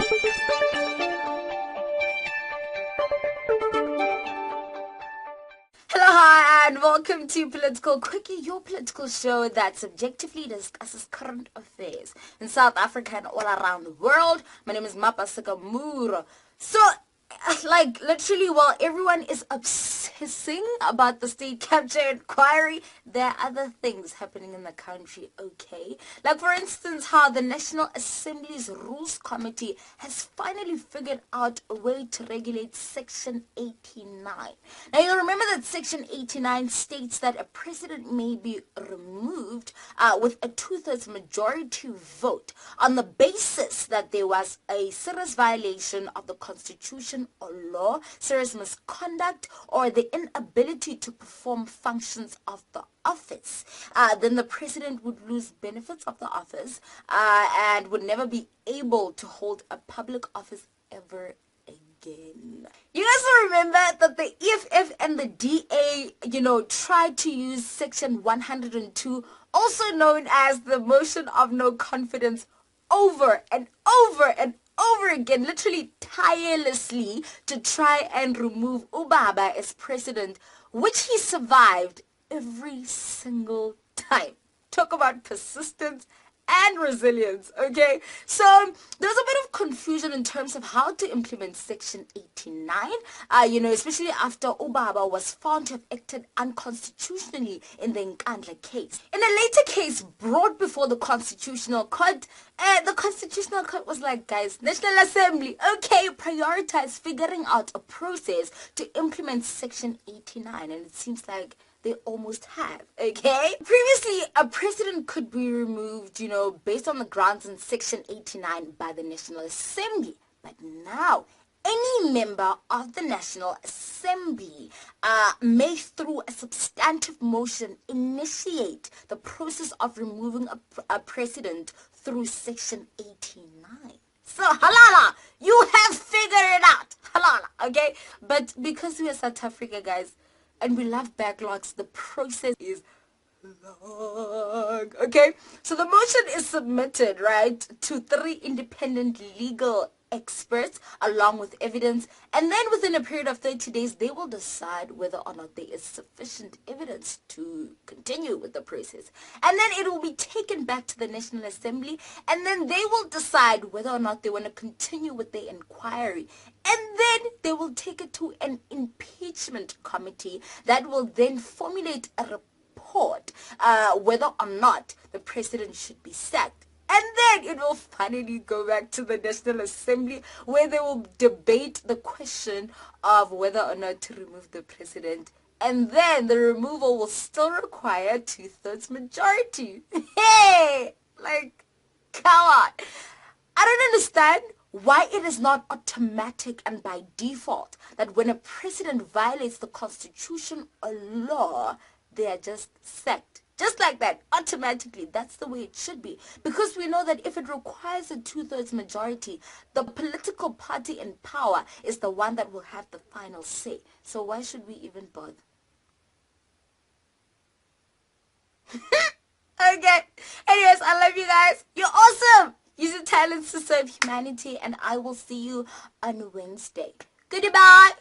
Hello, hi, and welcome to Political Quickie, your political show that subjectively discusses current affairs in South Africa and all around the world. My name is Mapasika Muro. So, literally, while everyone is obsessing about the state capture inquiry, there are other things happening in the country, okay? Like, for instance, how the National Assembly's Rules Committee has finally figured out a way to regulate Section 89. Now, you'll remember that Section 89 states that a president may be removed with a two-thirds majority vote on the basis that there was a serious violation of the Constitution or law, serious misconduct, or the inability to perform functions of the office. Then the president would lose benefits of the office and would never be able to hold a public office ever again. You guys will remember that the EFF and the DA, tried to use Section 102, also known as the motion of no confidence, over and over and over again, literally tirelessly, to try and remove Ubaba as president, which he survived every single time. Talk about persistence and resilience, okay? So there's a bit of confusion in terms of how to implement Section 89, especially after Ubaba was found to have acted unconstitutionally in the Nkandla case. In a later case brought before the Constitutional Court, the Constitutional Court was like, guys, National Assembly, okay, prioritize figuring out a process to implement Section 89, and it seems like they almost have, okay? Previously, a president could be removed, based on the grounds in Section 89 by the National Assembly. But now, any member of the National Assembly may, through a substantive motion, initiate the process of removing a president through Section 89. So, halala, you have figured it out, halala, okay? But because we are South Africa, guys, and we love backlogs, the process is long, okay? So the motion is submitted, right, to 3 independent legal experts along with evidence, and then within a period of 30 days, they will decide whether or not there is sufficient evidence to continue with the process. And then it will be taken back to the National Assembly, and then they will decide whether or not they want to continue with the inquiry. And then they will take it to an impeachment committee that will then formulate a report whether or not the president should be sacked. And then it will finally go back to the National Assembly where they will debate the question of whether or not to remove the president. And then the removal will still require 2/3 majority. Hey! Come on. I don't understand why it is not automatic and by default that when a president violates the Constitution or law, they are just sacked. Just like that, automatically. That's the way it should be. Because we know that if it requires a 2/3 majority, the political party in power is the one that will have the final say. So why should we even bother? Okay. Anyways, I love you guys. You're awesome. Use your talents to serve humanity, and I will see you on Wednesday. Goodbye.